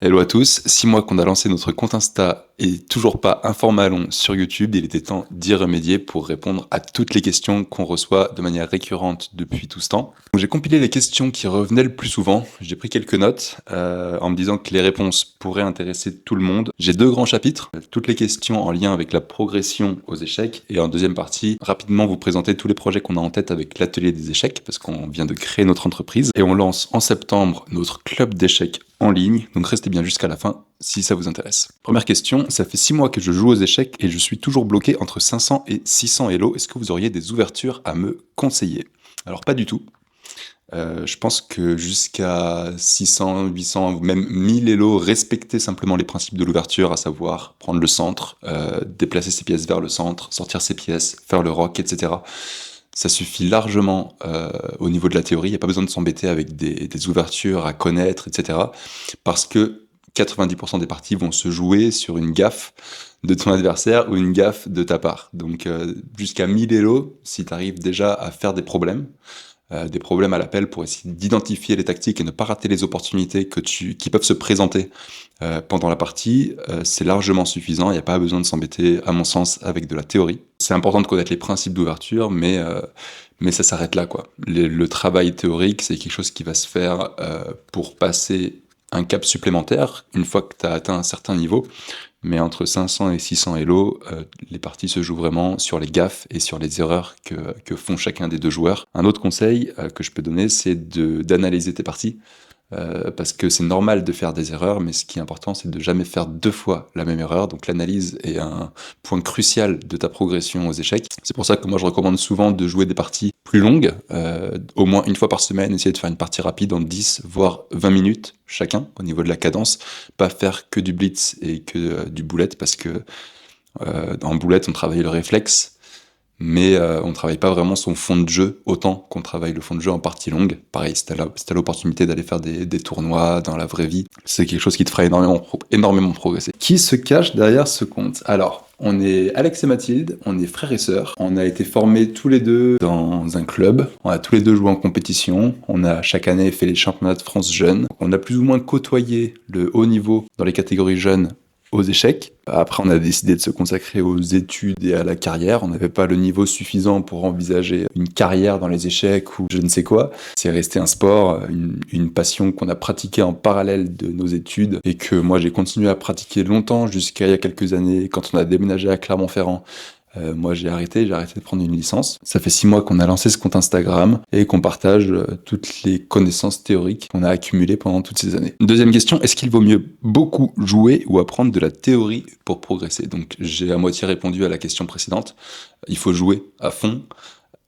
Hello à tous, 6 mois qu'on a lancé notre compte Insta et toujours pas un format long sur YouTube, il était temps d'y remédier pour répondre à toutes les questions qu'on reçoit de manière récurrente depuis tout ce temps. Donc j'ai compilé les questions qui revenaient le plus souvent, j'ai pris quelques notes en me disant que les réponses pourraient intéresser tout le monde. J'ai 2 grands chapitres, toutes les questions en lien avec la progression aux échecs et en deuxième partie, rapidement vous présenter tous les projets qu'on a en tête avec l'atelier des échecs parce qu'on vient de créer notre entreprise et on lance en septembre notre club d'échecs en ligne, donc restez bien jusqu'à la fin si ça vous intéresse. Première question, ça fait 6 mois que je joue aux échecs et je suis toujours bloqué entre 500 et 600 Elo. Est-ce que vous auriez des ouvertures à me conseiller? Alors pas du tout. Je pense que jusqu'à 600, 800 ou même 1000 Elo, respecter simplement les principes de l'ouverture, à savoir prendre le centre, déplacer ses pièces vers le centre, sortir ses pièces, faire le rock, etc. Ça suffit largement au niveau de la théorie, il n'y a pas besoin de s'embêter avec des ouvertures à connaître, etc. Parce que 90% des parties vont se jouer sur une gaffe de ton adversaire ou une gaffe de ta part. Donc jusqu'à 1000 Elo, si tu arrives déjà à faire des problèmes à l'appel pour essayer d'identifier les tactiques et ne pas rater les opportunités qui peuvent se présenter pendant la partie, c'est largement suffisant, il n'y a pas besoin de s'embêter, à mon sens, avec de la théorie. C'est important de connaître les principes d'ouverture, mais ça s'arrête là, quoi. Le travail théorique, c'est quelque chose qui va se faire pour passer un cap supplémentaire, une fois que tu as atteint un certain niveau, mais entre 500 et 600 Elo, les parties se jouent vraiment sur les gaffes et sur les erreurs que font chacun des deux joueurs. Un autre conseil que je peux donner, c'est d'analyser tes parties, parce que c'est normal de faire des erreurs, mais ce qui est important, c'est de jamais faire 2 fois la même erreur. Donc l'analyse est un point crucial de ta progression aux échecs. C'est pour ça que moi je recommande souvent de jouer des parties plus longues, au moins une fois par semaine, essayer de faire une partie rapide en 10 voire 20 minutes chacun au niveau de la cadence, pas faire que du blitz et que du boulette, parce que en boulette on travaille le réflexe, mais on travaille pas vraiment son fond de jeu autant qu'on travaille le fond de jeu en partie longue. Pareil, si t'as l'opportunité d'aller faire des tournois dans la vraie vie, c'est quelque chose qui te fera énormément progresser. Qui se cache derrière ce compte? Alors, on est Alex et Mathilde, on est frères et sœurs. On a été formés tous les deux dans un club. On a tous les deux joué en compétition. On a chaque année fait les championnats de France jeunes. On a plus ou moins côtoyé le haut niveau dans les catégories jeunes aux échecs. Après, on a décidé de se consacrer aux études et à la carrière. On n'avait pas le niveau suffisant pour envisager une carrière dans les échecs ou je ne sais quoi. C'est resté un sport, une passion qu'on a pratiquée en parallèle de nos études et que moi j'ai continué à pratiquer longtemps jusqu'à il y a quelques années quand on a déménagé à Clermont-Ferrand. Moi j'ai arrêté de prendre une licence. Ça fait 6 mois qu'on a lancé ce compte Instagram et qu'on partage toutes les connaissances théoriques qu'on a accumulées pendant toutes ces années. Deuxième question, est-ce qu'il vaut mieux beaucoup jouer ou apprendre de la théorie pour progresser? Donc j'ai à moitié répondu à la question précédente. Il faut jouer à fond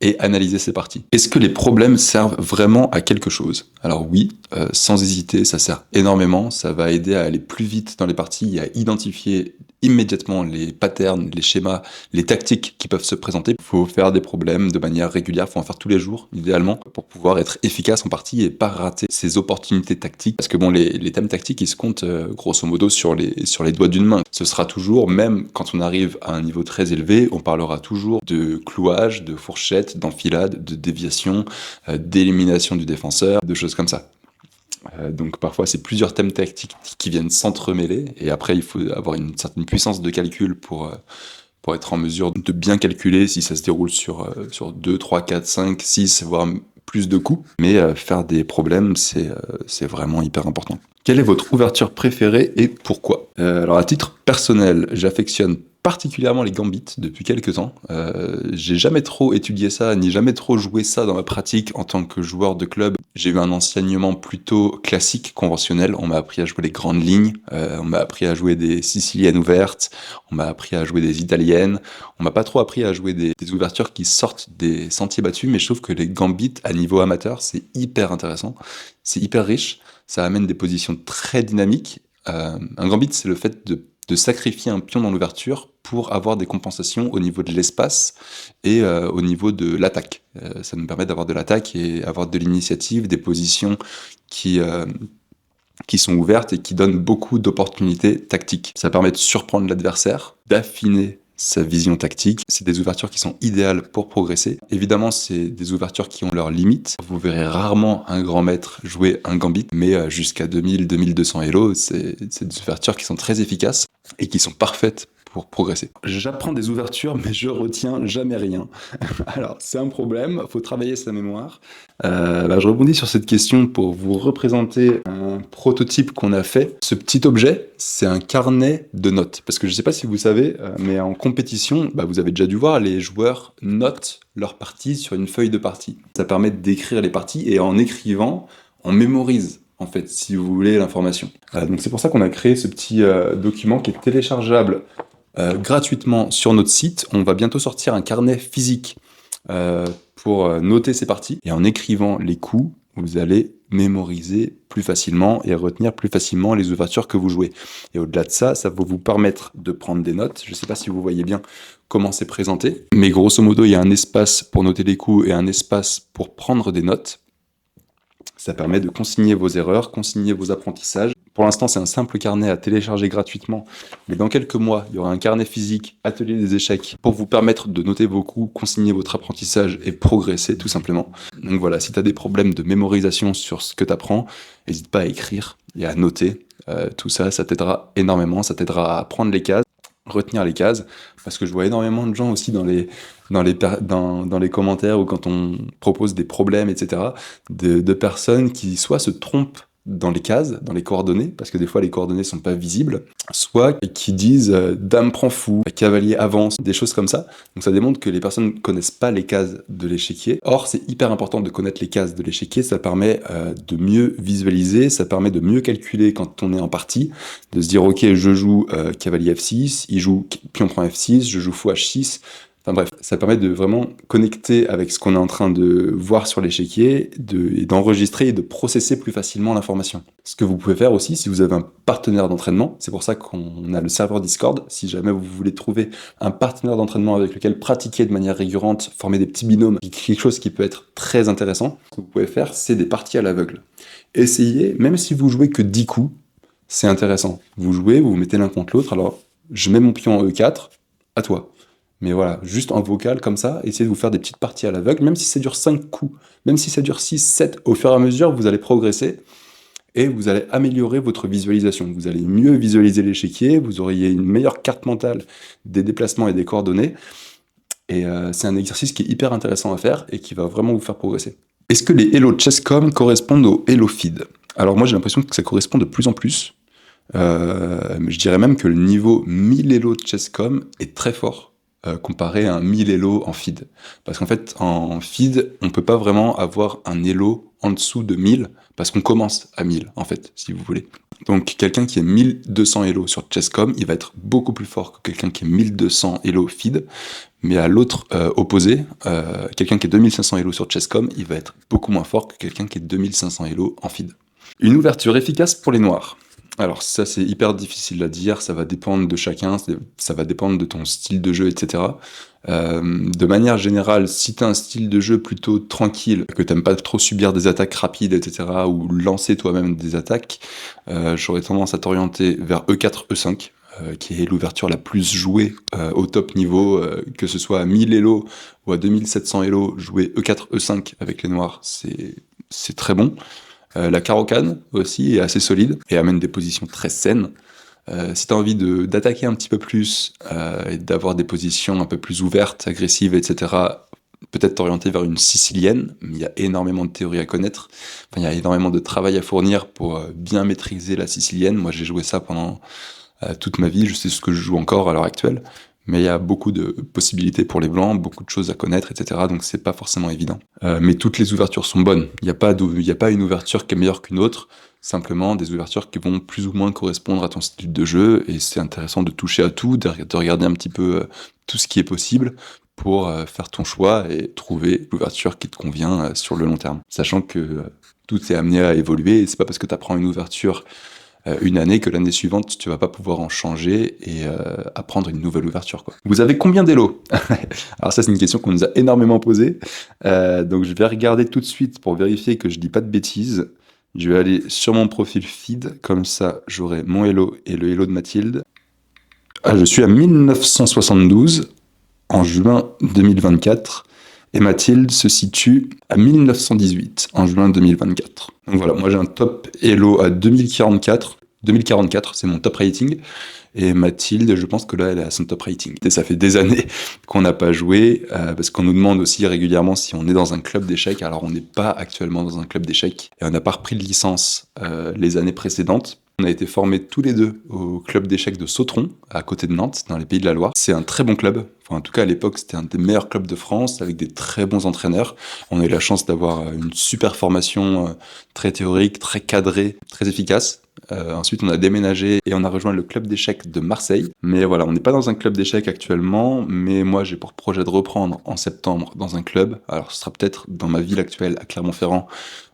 et analyser ses parties. Est-ce que les problèmes servent vraiment à quelque chose? Alors oui, sans hésiter, ça sert énormément, ça va aider à aller plus vite dans les parties, à identifier immédiatement les patterns, les schémas, les tactiques qui peuvent se présenter. Il faut faire des problèmes de manière régulière, il faut en faire tous les jours, idéalement, pour pouvoir être efficace en partie et pas rater ces opportunités tactiques. Parce que bon, les thèmes tactiques, ils se comptent grosso modo sur les doigts d'une main. Ce sera toujours, même quand on arrive à un niveau très élevé, on parlera toujours de clouage, de fourchette, d'enfilade, de déviation, d'élimination du défenseur, de choses comme ça. Donc parfois c'est plusieurs thèmes tactiques qui viennent s'entremêler et après il faut avoir une certaine puissance de calcul pour être en mesure de bien calculer si ça se déroule sur 2, 3, 4, 5, 6, voire plus de coups. Mais faire des problèmes, c'est vraiment hyper important. Quelle est votre ouverture préférée et pourquoi? Alors à titre personnel, j'affectionne particulièrement les gambits depuis quelques temps. J'ai jamais trop étudié ça, ni jamais trop joué ça dans ma pratique en tant que joueur de club. J'ai eu un enseignement plutôt classique, conventionnel. On m'a appris à jouer les grandes lignes, on m'a appris à jouer des siciliennes ouvertes, on m'a appris à jouer des italiennes. On m'a pas trop appris à jouer des ouvertures qui sortent des sentiers battus, mais je trouve que les gambits à niveau amateur, c'est hyper intéressant, c'est hyper riche, ça amène des positions très dynamiques. Un gambit, c'est le fait de sacrifier un pion dans l'ouverture pour avoir des compensations au niveau de l'espace et au niveau de l'attaque. Ça nous permet d'avoir de l'attaque et avoir de l'initiative, des positions qui sont ouvertes et qui donnent beaucoup d'opportunités tactiques. Ça permet de surprendre l'adversaire, d'affiner sa vision tactique. C'est des ouvertures qui sont idéales pour progresser. Évidemment, c'est des ouvertures qui ont leurs limites. Vous verrez rarement un grand maître jouer un gambit, mais jusqu'à 2000-2200 Elo, c'est des ouvertures qui sont très efficaces et qui sont parfaites pour progresser. J'apprends des ouvertures, mais je retiens jamais rien. Alors, c'est un problème, faut travailler sa mémoire. Je rebondis sur cette question pour vous représenter un prototype qu'on a fait. Ce petit objet, c'est un carnet de notes. Parce que je ne sais pas si vous savez, mais en compétition, vous avez déjà dû voir, les joueurs notent leur partie sur une feuille de partie. Ça permet d'écrire les parties, et en écrivant, on mémorise, en fait, si vous voulez, l'information. Donc c'est pour ça qu'on a créé ce petit document qui est téléchargeable gratuitement sur notre site. On va bientôt sortir un carnet physique pour noter ces parties. Et en écrivant les coups, vous allez mémoriser plus facilement et retenir plus facilement les ouvertures que vous jouez. Et au-delà de ça, ça va vous permettre de prendre des notes. Je ne sais pas si vous voyez bien comment c'est présenté, mais grosso modo, il y a un espace pour noter les coups et un espace pour prendre des notes. Ça permet de consigner vos erreurs, consigner vos apprentissages. Pour l'instant, c'est un simple carnet à télécharger gratuitement, mais dans quelques mois, il y aura un carnet physique, atelier des échecs, pour vous permettre de noter vos coups, consigner votre apprentissage et progresser, tout simplement. Donc voilà, si tu as des problèmes de mémorisation sur ce que tu apprends, n'hésite pas à écrire et à noter. Tout ça, ça t'aidera énormément, ça t'aidera à prendre les cases, retenir les cases, parce que je vois énormément de gens aussi dans les commentaires ou quand on propose des problèmes, etc., de personnes qui soit se trompent dans les cases, dans les coordonnées, parce que des fois les coordonnées sont pas visibles, soit qui disent dame prend fou, cavalier avance, des choses comme ça. Donc ça démontre que les personnes ne connaissent pas les cases de l'échiquier. Or, c'est hyper important de connaître les cases de l'échiquier, ça permet de mieux visualiser, ça permet de mieux calculer quand on est en partie, de se dire ok, je joue cavalier F6, il joue pion prend F6, je joue fou H6. Enfin bref, ça permet de vraiment connecter avec ce qu'on est en train de voir sur l'échiquier, et d'enregistrer et de processer plus facilement l'information. Ce que vous pouvez faire aussi, si vous avez un partenaire d'entraînement, c'est pour ça qu'on a le serveur Discord, si jamais vous voulez trouver un partenaire d'entraînement avec lequel pratiquer de manière récurrente, former des petits binômes, quelque chose qui peut être très intéressant, ce que vous pouvez faire, c'est des parties à l'aveugle. Essayez, même si vous jouez que 10 coups, c'est intéressant. Vous jouez, vous vous mettez l'un contre l'autre, alors je mets mon pion en E4, à toi. Mais voilà, juste en vocal comme ça, essayez de vous faire des petites parties à l'aveugle, même si ça dure 5 coups, même si ça dure 6, 7, au fur et à mesure, vous allez progresser et vous allez améliorer votre visualisation. Vous allez mieux visualiser l'échiquier, vous auriez une meilleure carte mentale des déplacements et des coordonnées. Et c'est un exercice qui est hyper intéressant à faire et qui va vraiment vous faire progresser. Est-ce que les Elo Chesscom correspondent aux Elo Feed? Alors moi j'ai l'impression que ça correspond de plus en plus. Je dirais même que le niveau 1000 Elo Chesscom est très fort. Comparé à un 1000 Elo en feed. Parce qu'en fait, en feed, on peut pas vraiment avoir un Elo en dessous de 1000, parce qu'on commence à 1000, en fait, si vous voulez. Donc, quelqu'un qui est 1200 Elo sur Chesscom, il va être beaucoup plus fort que quelqu'un qui est 1200 Elo feed, mais à l'autre opposé, quelqu'un qui est 2500 Elo sur Chesscom, il va être beaucoup moins fort que quelqu'un qui est 2500 Elo en feed. Une ouverture efficace pour les noirs. Alors ça c'est hyper difficile à dire, ça va dépendre de chacun, ça va dépendre de ton style de jeu, etc. De manière générale, si tu as un style de jeu plutôt tranquille, que tu n'aimes pas trop subir des attaques rapides, etc., ou lancer toi-même des attaques, j'aurais tendance à t'orienter vers E4, E5, qui est l'ouverture la plus jouée au top niveau, que ce soit à 1000 Elo ou à 2700 Elo, jouer E4, E5 avec les noirs, c'est très bon. La carocane aussi est assez solide et amène des positions très saines. Si tu as envie d'attaquer un petit peu plus et d'avoir des positions un peu plus ouvertes, agressives, etc., peut-être t'orienter vers une sicilienne, mais il y a énormément de théories à connaître. Enfin, il y a énormément de travail à fournir pour bien maîtriser la sicilienne. Moi, j'ai joué ça pendant toute ma vie, je sais ce que je joue encore à l'heure actuelle. Mais il y a beaucoup de possibilités pour les blancs, beaucoup de choses à connaître, etc. Donc c'est pas forcément évident. Mais toutes les ouvertures sont bonnes. Il n'y a pas une ouverture qui est meilleure qu'une autre. Simplement des ouvertures qui vont plus ou moins correspondre à ton style de jeu. Et c'est intéressant de toucher à tout, de regarder un petit peu tout ce qui est possible pour faire ton choix et trouver l'ouverture qui te convient sur le long terme. Sachant que tout est amené à évoluer et c'est pas parce que tu apprends une ouverture une année que l'année suivante tu vas pas pouvoir en changer et apprendre une nouvelle ouverture, quoi. Vous avez combien d'élos? Alors ça c'est une question qu'on nous a énormément posée, donc je vais regarder tout de suite pour vérifier que je dis pas de bêtises. Je vais aller sur mon profil feed, comme ça j'aurai mon elo et le elo de Mathilde. Ah, je suis à 1972, en juin 2024, et Mathilde se situe à 1918, en juin 2024. Donc voilà, moi j'ai un top Elo à 2044. 2044, c'est mon top rating. Et Mathilde, je pense que là, elle est à son top rating. Et ça fait des années qu'on n'a pas joué, parce qu'on nous demande aussi régulièrement si on est dans un club d'échecs. Alors, on n'est pas actuellement dans un club d'échecs, et on n'a pas repris de licence les années précédentes. On a été formés tous les deux au club d'échecs de Sautron, à côté de Nantes, dans les Pays de la Loire. C'est un très bon club. Enfin, en tout cas, à l'époque, c'était un des meilleurs clubs de France, avec des très bons entraîneurs. On a eu la chance d'avoir une super formation très théorique, très cadrée, très efficace. Ensuite, on a déménagé et on a rejoint le club d'échecs de Marseille. Mais voilà, on n'est pas dans un club d'échecs actuellement, mais moi, j'ai pour projet de reprendre en septembre dans un club. Alors, ce sera peut-être dans ma ville actuelle, à Clermont-Ferrand,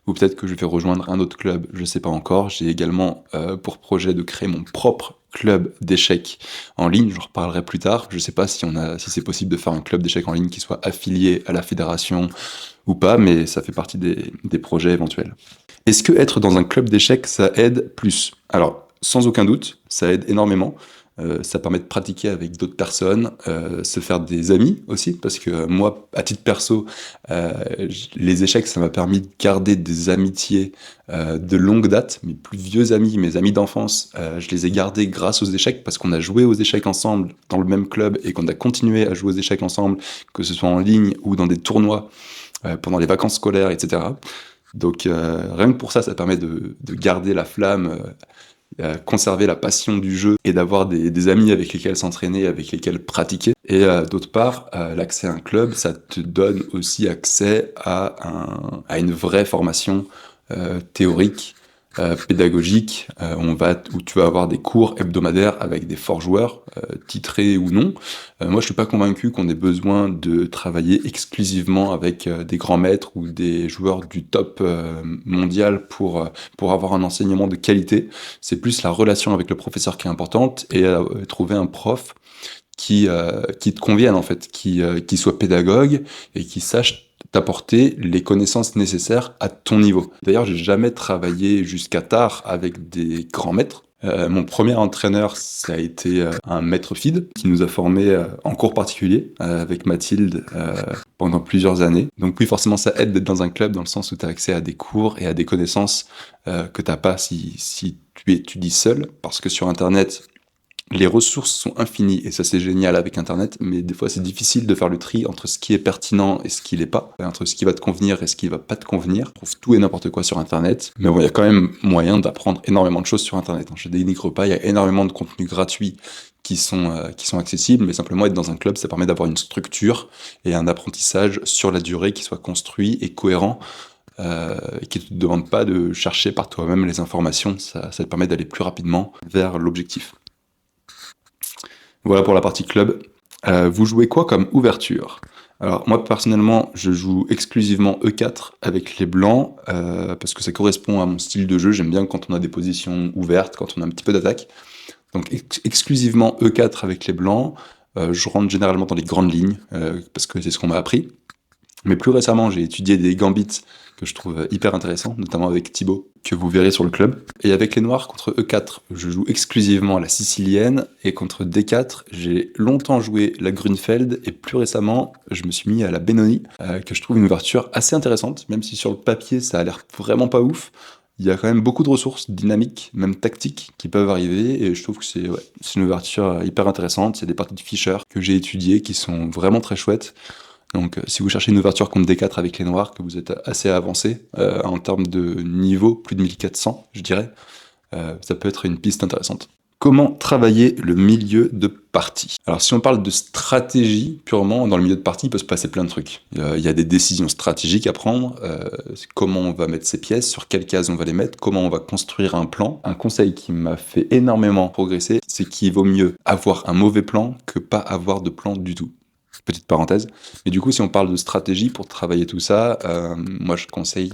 ou peut-être que je vais rejoindre un autre club, je ne sais pas encore. J'ai également pour projet de créer mon propre club d'échecs en ligne, j'en reparlerai plus tard. Je ne sais pas si c'est possible de faire un club d'échecs en ligne qui soit affilié à la fédération ou pas, mais ça fait partie des projets éventuels. Est-ce que être dans un club d'échecs, ça aide plus? Alors, sans aucun doute, ça aide énormément. Ça permet de pratiquer avec d'autres personnes, se faire des amis aussi, parce que moi, à titre perso, les échecs, ça m'a permis de garder des amitiés de longue date. Mes plus vieux amis, mes amis d'enfance, je les ai gardés grâce aux échecs, parce qu'on a joué aux échecs ensemble dans le même club et qu'on a continué à jouer aux échecs ensemble, que ce soit en ligne ou dans des tournois pendant les vacances scolaires, etc. Donc rien que pour ça, ça permet de garder la flamme, conserver la passion du jeu et d'avoir des amis avec lesquels s'entraîner, avec lesquels pratiquer. Et d'autre part, l'accès à un club, ça te donne aussi accès à une vraie formation théorique, pédagogique, où tu vas avoir des cours hebdomadaires avec des forts joueurs, titrés ou non. Moi, je suis pas convaincu qu'on ait besoin de travailler exclusivement avec des grands maîtres ou des joueurs du top mondial pour avoir un enseignement de qualité. C'est plus la relation avec le professeur qui est importante, et trouver un prof qui te convienne en fait, qui soit pédagogue et qui sache t'apporter les connaissances nécessaires à ton niveau. D'ailleurs, j'ai jamais travaillé jusqu'à tard avec des grands maîtres. Mon premier entraîneur, ça a été un maître FIDE qui nous a formés en cours particulier avec Mathilde pendant plusieurs années. Donc oui, forcément, ça aide d'être dans un club dans le sens où tu as accès à des cours et à des connaissances que t'as pas si tu étudies seul, parce que sur Internet, les ressources sont infinies, et ça c'est génial avec Internet, mais des fois c'est difficile de faire le tri entre ce qui est pertinent et ce qui l'est pas, entre ce qui va te convenir et ce qui va pas te convenir. On trouve tout et n'importe quoi sur Internet, mais bon, il y a quand même moyen d'apprendre énormément de choses sur Internet. Je dénigre pas, il y a énormément de contenus gratuits qui sont accessibles, mais simplement être dans un club, ça permet d'avoir une structure et un apprentissage sur la durée qui soit construit et cohérent, qui ne te demande pas de chercher par toi-même les informations. Ça te permet d'aller plus rapidement vers l'objectif. Voilà pour la partie club. Vous jouez quoi comme ouverture? Alors moi personnellement, je joue exclusivement E4 avec les blancs, parce que ça correspond à mon style de jeu. J'aime bien quand on a des positions ouvertes, quand on a un petit peu d'attaque. Donc exclusivement E4 avec les blancs. Je rentre généralement dans les grandes lignes, parce que c'est ce qu'on m'a appris. Mais plus récemment, j'ai étudié des gambits que je trouve hyper intéressants, notamment avec Thibaut, que vous verrez sur le club. Et avec les noirs, contre E4, je joue exclusivement à la sicilienne, et contre D4, j'ai longtemps joué la Grunfeld, et plus récemment, je me suis mis à la Benoni, que je trouve une ouverture assez intéressante, même si sur le papier, ça a l'air vraiment pas ouf. Il y a quand même beaucoup de ressources dynamiques, même tactiques, qui peuvent arriver, et je trouve que c'est une ouverture hyper intéressante. Il y a des parties de Fischer que j'ai étudiées qui sont vraiment très chouettes. Donc si vous cherchez une ouverture contre D4 avec les noirs, que vous êtes assez avancé en termes de niveau, plus de 1400 je dirais, ça peut être une piste intéressante. Comment travailler le milieu de partie? Alors si on parle de stratégie purement, dans le milieu de partie, il peut se passer plein de trucs. Il y a des décisions stratégiques à prendre, comment on va mettre ses pièces, sur quelles cases on va les mettre, comment on va construire un plan. Un conseil qui m'a fait énormément progresser, c'est qu'il vaut mieux avoir un mauvais plan que pas avoir de plan du tout. Petite parenthèse. Mais du coup, si on parle de stratégie pour travailler tout ça, moi je conseille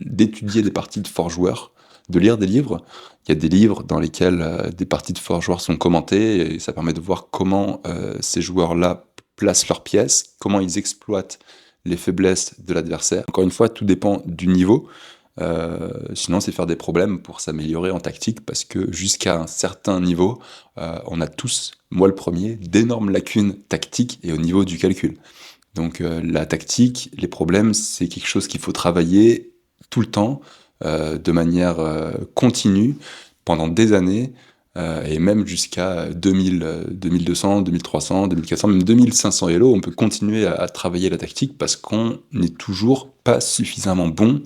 d'étudier des parties de forts joueurs, de lire des livres. Il y a des livres dans lesquels des parties de forts joueurs sont commentées, et ça permet de voir comment ces joueurs-là placent leurs pièces, comment ils exploitent les faiblesses de l'adversaire. Encore une fois, tout dépend du niveau. Sinon, c'est faire des problèmes pour s'améliorer en tactique parce que jusqu'à un certain niveau, on a tous, moi le premier, d'énormes lacunes tactiques et au niveau du calcul. Donc la tactique, les problèmes, c'est quelque chose qu'il faut travailler tout le temps, de manière continue, pendant des années, et même jusqu'à 2000, 2200, 2300, 2400, même 2500 Elo, on peut continuer à travailler la tactique parce qu'on n'est toujours pas suffisamment bon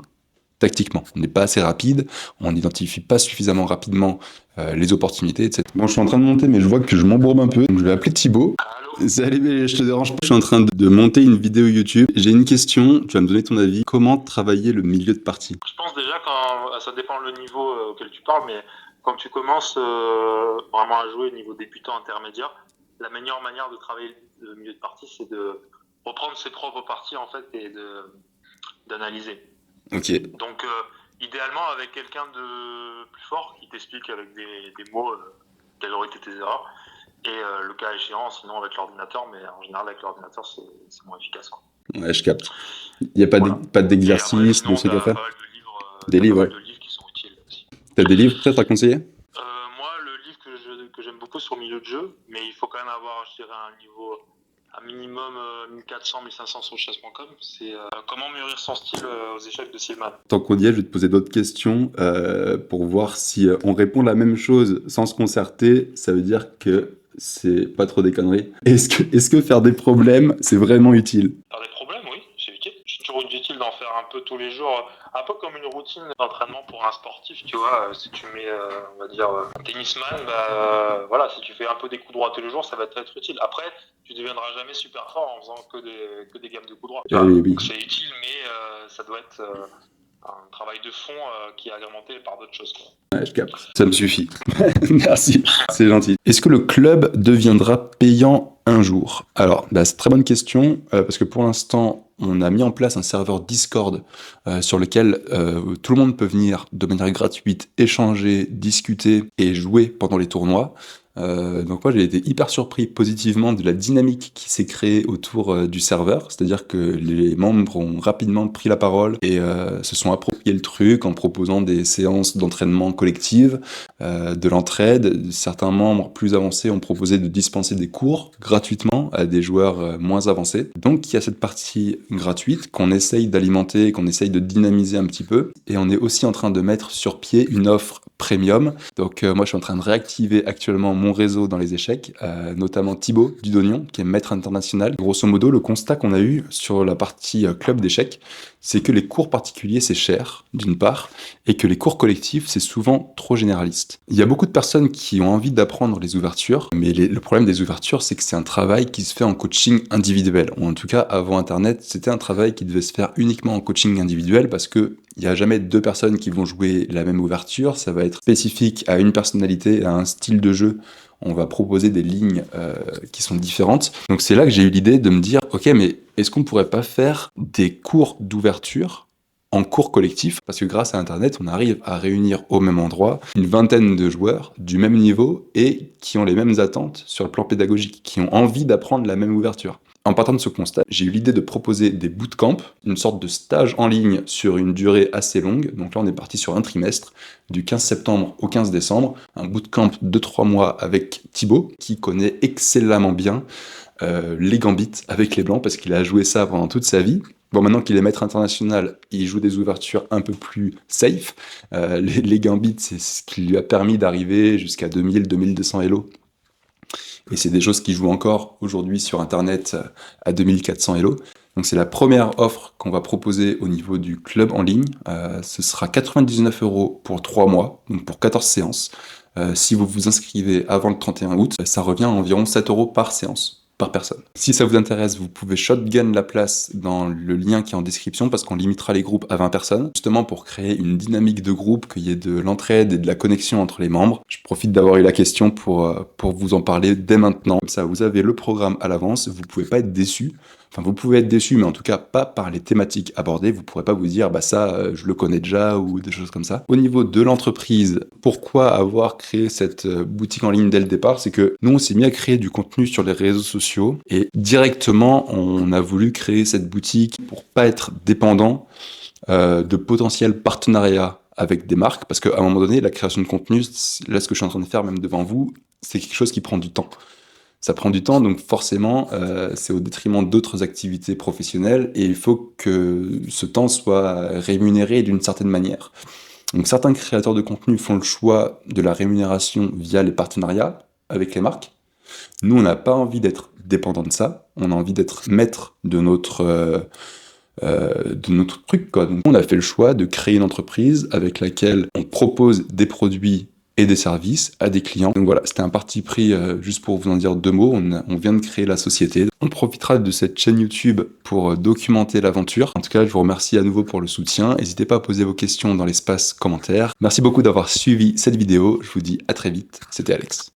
tactiquement. On n'est pas assez rapide, on n'identifie pas suffisamment rapidement les opportunités, etc. Bon, je suis en train de monter, mais je vois que je m'embourbe un peu, donc je vais appeler Thibaut. Salut, je te dérange pas. Je suis en train de monter une vidéo YouTube. J'ai une question, tu vas me donner ton avis. Comment travailler le milieu de partie? Je pense déjà quand ça dépend le niveau auquel tu parles, mais quand tu commences vraiment à jouer au niveau débutant intermédiaire, la meilleure manière de travailler le milieu de partie, c'est de reprendre ses propres parties en fait et d'analyser. Ok. Donc idéalement avec quelqu'un de plus fort qui t'explique avec des mots quelles auraient été tes erreurs. Et le cas échéant, sinon avec l'ordinateur, mais en général avec l'ordinateur c'est moins efficace, quoi. Ouais, je capte. Il n'y a pas Voilà. pas d'exercice, de Sinon, trucs à t'as faire? pas mal de livres, Des livres, ouais. de livres qui sont utiles aussi. T'as des livres peut-être à conseiller? Moi, le livre que j'aime beaucoup sur le milieu de jeu, mais il faut quand même avoir, je dirais, un niveau, un minimum 1400, 1500 sur chess.com, c'est Comment mûrir son style aux échecs de Silman. Tant qu'on y est, je vais te poser d'autres questions pour voir si on répond la même chose sans se concerter. Ça veut dire que c'est pas trop des conneries. Est-ce que faire des problèmes, c'est vraiment utile? Faire des problèmes, oui, c'est utile. C'est toujours utile d'en faire un peu tous les jours, un peu comme une routine d'entraînement pour un sportif, tu vois. Si tu mets, on va dire, un tennisman, voilà, si tu fais un peu des coups droits tous les jours, ça va être utile. Après, tu deviendras jamais super fort en faisant que des gammes de coups droits. Oui. Donc c'est utile, mais ça doit être un travail de fond qui est agrémenté par d'autres choses, quoi. Ouais, je capte. Ça me suffit. Merci, c'est gentil. Est-ce que le club deviendra payant un jour? Alors, c'est une très bonne question, parce que pour l'instant, on a mis en place un serveur Discord sur lequel tout le monde peut venir de manière gratuite, échanger, discuter et jouer pendant les tournois. Donc moi j'ai été hyper surpris positivement de la dynamique qui s'est créée autour du serveur, c'est-à-dire que les membres ont rapidement pris la parole et se sont appropriés le truc en proposant des séances d'entraînement collectives, de l'entraide. Certains membres plus avancés ont proposé de dispenser des cours gratuitement à des joueurs moins avancés. Donc il y a cette partie gratuite qu'on essaye d'alimenter, qu'on essaye de dynamiser un petit peu, et on est aussi en train de mettre sur pied une offre premium. Donc moi je suis en train de réactiver actuellement mon réseau dans les échecs, notamment Thibaut Dudonion, qui est maître international. Grosso modo, le constat qu'on a eu sur la partie club d'échecs, c'est que les cours particuliers, c'est cher, d'une part, et que les cours collectifs, c'est souvent trop généraliste. Il y a beaucoup de personnes qui ont envie d'apprendre les ouvertures, mais le problème des ouvertures, c'est que c'est un travail qui se fait en coaching individuel. Ou en tout cas, avant Internet, c'était un travail qui devait se faire uniquement en coaching individuel, parce que il n'y a jamais deux personnes qui vont jouer la même ouverture, ça va être spécifique à une personnalité, à un style de jeu. On va proposer des lignes qui sont différentes. Donc c'est là que j'ai eu l'idée de me dire, ok, mais est-ce qu'on pourrait pas faire des cours d'ouverture en cours collectif? Parce que grâce à Internet, on arrive à réunir au même endroit une vingtaine de joueurs du même niveau et qui ont les mêmes attentes sur le plan pédagogique, qui ont envie d'apprendre la même ouverture. En partant de ce constat, j'ai eu l'idée de proposer des bootcamps, une sorte de stage en ligne sur une durée assez longue. Donc là, on est parti sur un trimestre, du 15 septembre au 15 décembre, un bootcamp de 3 mois avec Thibaut, qui connaît excellemment bien les gambits avec les blancs, parce qu'il a joué ça pendant toute sa vie. Bon, maintenant qu'il est maître international, il joue des ouvertures un peu plus safe. Les gambits, c'est ce qui lui a permis d'arriver jusqu'à 2000, 2200 Elo. Et c'est des choses qui jouent encore aujourd'hui sur Internet à 2400 Elo. Donc c'est la première offre qu'on va proposer au niveau du club en ligne. Ce sera 99 € pour 3 mois, donc pour 14 séances. Si vous vous inscrivez avant le 31 août, ça revient à environ 7 € par séance, par personne. Si ça vous intéresse, vous pouvez shotgun la place dans le lien qui est en description, parce qu'on limitera les groupes à 20 personnes, justement pour créer une dynamique de groupe, qu'il y ait de l'entraide et de la connexion entre les membres. Je profite d'avoir eu la question pour vous en parler dès maintenant. Comme ça, vous avez le programme à l'avance, vous pouvez pas être déçus. Enfin, vous pouvez être déçu, mais en tout cas pas par les thématiques abordées. Vous pourrez pas vous dire, ça, je le connais déjà, ou des choses comme ça. Au niveau de l'entreprise, pourquoi avoir créé cette boutique en ligne dès le départ? C'est que nous, on s'est mis à créer du contenu sur les réseaux sociaux, et directement, on a voulu créer cette boutique pour pas être dépendant de potentiels partenariats avec des marques, parce qu'à un moment donné, la création de contenu, là ce que je suis en train de faire même devant vous, c'est quelque chose qui prend du temps. Ça prend du temps, donc forcément, c'est au détriment d'autres activités professionnelles, et il faut que ce temps soit rémunéré d'une certaine manière. Donc certains créateurs de contenu font le choix de la rémunération via les partenariats avec les marques. Nous, on n'a pas envie d'être dépendant de ça, on a envie d'être maître de notre truc, quoi. Donc, on a fait le choix de créer une entreprise avec laquelle on propose des produits et des services à des clients. Donc voilà, c'était un parti pris, juste pour vous en dire 2 mots, on vient de créer la société. On profitera de cette chaîne YouTube pour documenter l'aventure. En tout cas, je vous remercie à nouveau pour le soutien. N'hésitez pas à poser vos questions dans l'espace commentaires. Merci beaucoup d'avoir suivi cette vidéo. Je vous dis à très vite. C'était Alex.